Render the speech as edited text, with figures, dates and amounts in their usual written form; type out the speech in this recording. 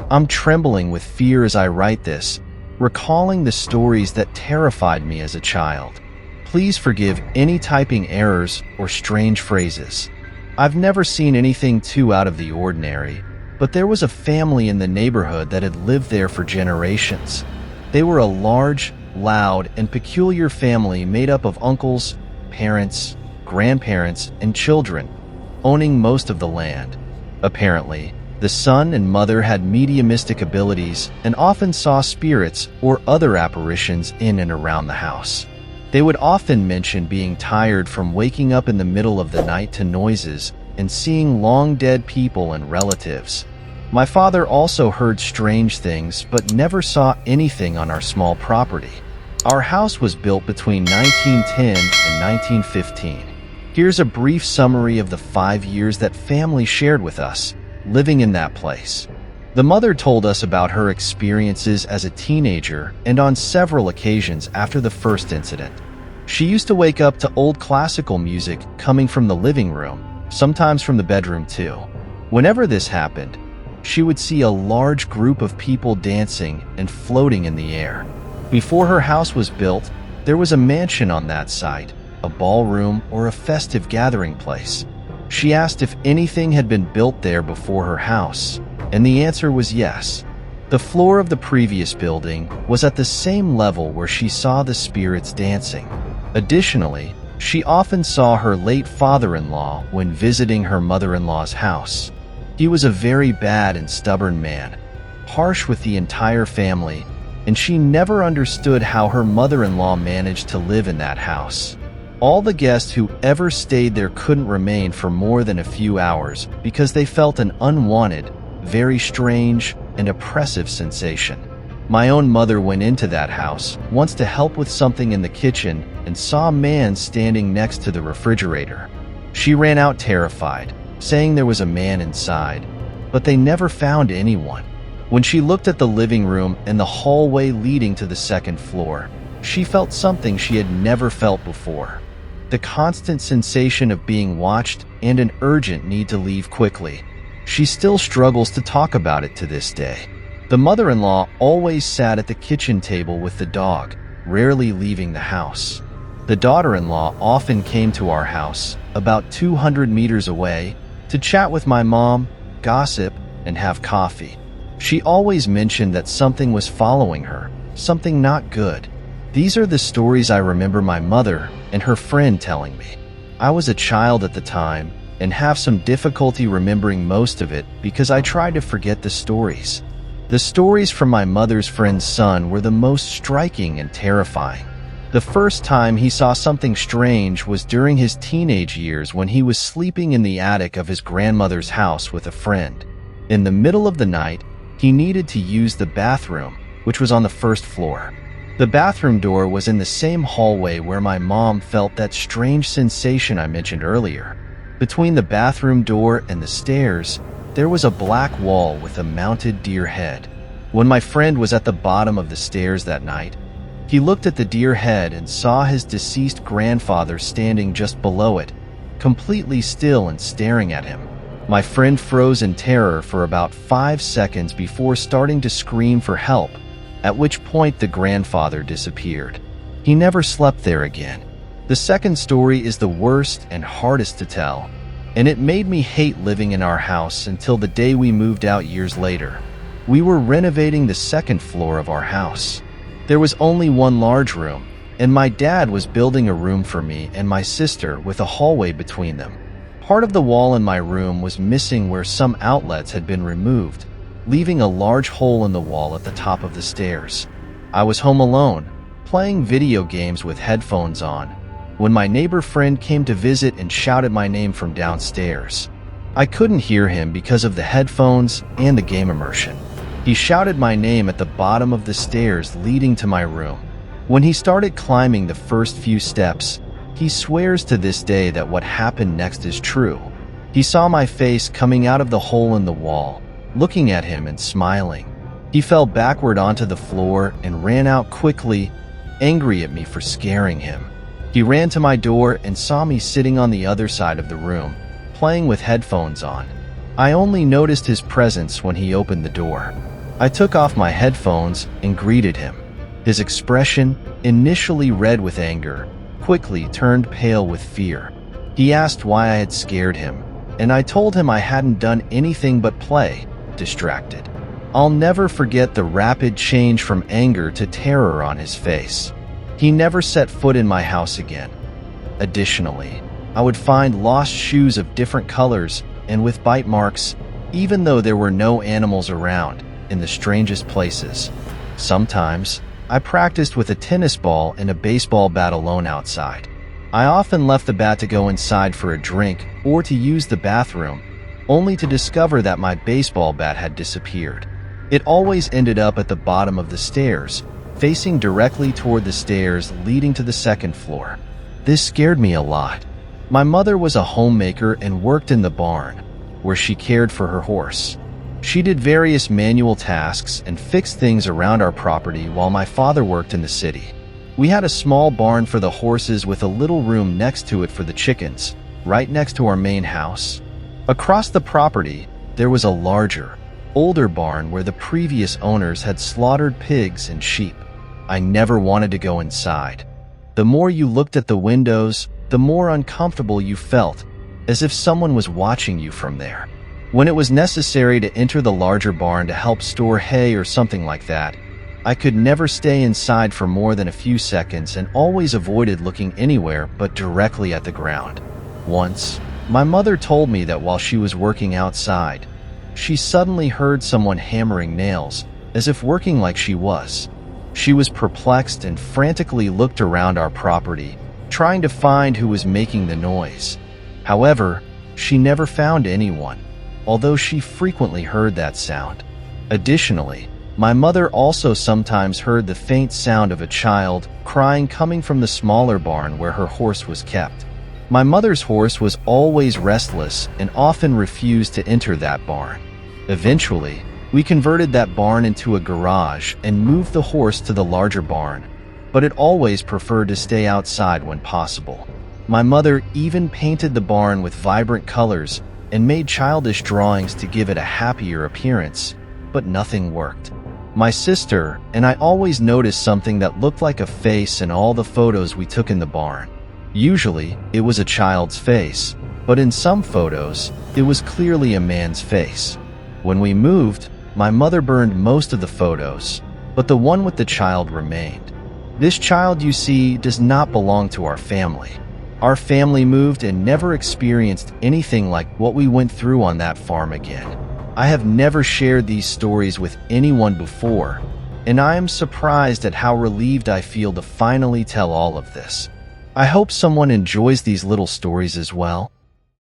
I'm trembling with fear as I write this, recalling the stories that terrified me as a child. Please forgive any typing errors or strange phrases. I've never seen anything too out of the ordinary, but there was a family in the neighborhood that had lived there for generations. They were a large, loud, and peculiar family made up of uncles, parents, grandparents, and children, owning most of the land. Apparently, the son and mother had mediumistic abilities and often saw spirits or other apparitions in and around the house. They would often mention being tired from waking up in the middle of the night to noises and seeing long-dead people and relatives. My father also heard strange things but never saw anything on our small property. Our house was built between 1910 and 1915. Here's a brief summary of the 5 years that family shared with us, living in that place. The mother told us about her experiences as a teenager and on several occasions after the first incident. She used to wake up to old classical music coming from the living room, sometimes from the bedroom too. Whenever this happened, she would see a large group of people dancing and floating in the air. Before her house was built, there was a mansion on that site, a ballroom or a festive gathering place. She asked if anything had been built there before her house, and the answer was yes. The floor of the previous building was at the same level where she saw the spirits dancing. Additionally, she often saw her late father-in-law when visiting her mother-in-law's house. He was a very bad and stubborn man, harsh with the entire family, and she never understood how her mother-in-law managed to live in that house. All the guests who ever stayed there couldn't remain for more than a few hours because they felt an unwanted, very strange, and oppressive sensation. My own mother went into that house once to help with something in the kitchen and saw a man standing next to the refrigerator. She ran out terrified, saying there was a man inside, but they never found anyone. When she looked at the living room and the hallway leading to the second floor, she felt something she had never felt before. The constant sensation of being watched and an urgent need to leave quickly. She still struggles to talk about it to this day. The mother-in-law always sat at the kitchen table with the dog, rarely leaving the house. The daughter-in-law often came to our house, about 200 meters away, to chat with my mom, gossip, and have coffee. She always mentioned that something was following her, something not good. These are the stories I remember my mother and her friend telling me. I was a child at the time and have some difficulty remembering most of it because I tried to forget the stories. The stories from my mother's friend's son were the most striking and terrifying. The first time he saw something strange was during his teenage years when he was sleeping in the attic of his grandmother's house with a friend. In the middle of the night, he needed to use the bathroom, which was on the first floor. The bathroom door was in the same hallway where my mom felt that strange sensation I mentioned earlier. Between the bathroom door and the stairs, there was a black wall with a mounted deer head. When my friend was at the bottom of the stairs that night, he looked at the deer head and saw his deceased grandfather standing just below it, completely still and staring at him. My friend froze in terror for about 5 seconds before starting to scream for help, at which point the grandfather disappeared. He never slept there again. The second story is the worst and hardest to tell, and it made me hate living in our house until the day we moved out years later. We were renovating the second floor of our house. There was only one large room, and my dad was building a room for me and my sister with a hallway between them. Part of the wall in my room was missing where some outlets had been removed, leaving a large hole in the wall at the top of the stairs. I was home alone, playing video games with headphones on, when my neighbor friend came to visit and shouted my name from downstairs. I couldn't hear him because of the headphones and the game immersion. He shouted my name at the bottom of the stairs leading to my room. When he started climbing the first few steps, he swears to this day that what happened next is true. He saw my face coming out of the hole in the wall, looking at him and smiling. He fell backward onto the floor and ran out quickly, angry at me for scaring him. He ran to my door and saw me sitting on the other side of the room, playing with headphones on. I only noticed his presence when he opened the door. I took off my headphones and greeted him. His expression, initially red with anger, quickly turned pale with fear. He asked why I had scared him, and I told him I hadn't done anything but play, distracted. I'll never forget the rapid change from anger to terror on his face. He never set foot in my house again. Additionally, I would find lost shoes of different colors and with bite marks, even though there were no animals around, in the strangest places. Sometimes, I practiced with a tennis ball and a baseball bat alone outside. I often left the bat to go inside for a drink or to use the bathroom, only to discover that my baseball bat had disappeared. It always ended up at the bottom of the stairs, facing directly toward the stairs leading to the second floor. This scared me a lot. My mother was a homemaker and worked in the barn, where she cared for her horse. She did various manual tasks and fixed things around our property while my father worked in the city. We had a small barn for the horses with a little room next to it for the chickens, right next to our main house. Across the property, there was a larger, older barn where the previous owners had slaughtered pigs and sheep. I never wanted to go inside. The more you looked at the windows, the more uncomfortable you felt, as if someone was watching you from there. When it was necessary to enter the larger barn to help store hay or something like that, I could never stay inside for more than a few seconds and always avoided looking anywhere but directly at the ground. Once, my mother told me that while she was working outside, she suddenly heard someone hammering nails, as if working like she was. She was perplexed and frantically looked around our property, trying to find who was making the noise. However, she never found anyone, although she frequently heard that sound. Additionally, my mother also sometimes heard the faint sound of a child crying coming from the smaller barn where her horse was kept. My mother's horse was always restless and often refused to enter that barn. Eventually, we converted that barn into a garage and moved the horse to the larger barn, but it always preferred to stay outside when possible. My mother even painted the barn with vibrant colors and made childish drawings to give it a happier appearance, but nothing worked. My sister and I always noticed something that looked like a face in all the photos we took in the barn. Usually, it was a child's face, but in some photos, it was clearly a man's face. When we moved, my mother burned most of the photos, but the one with the child remained. This child you see does not belong to our family. Our family moved and never experienced anything like what we went through on that farm again. I have never shared these stories with anyone before, and I am surprised at how relieved I feel to finally tell all of this. I hope someone enjoys these little stories as well.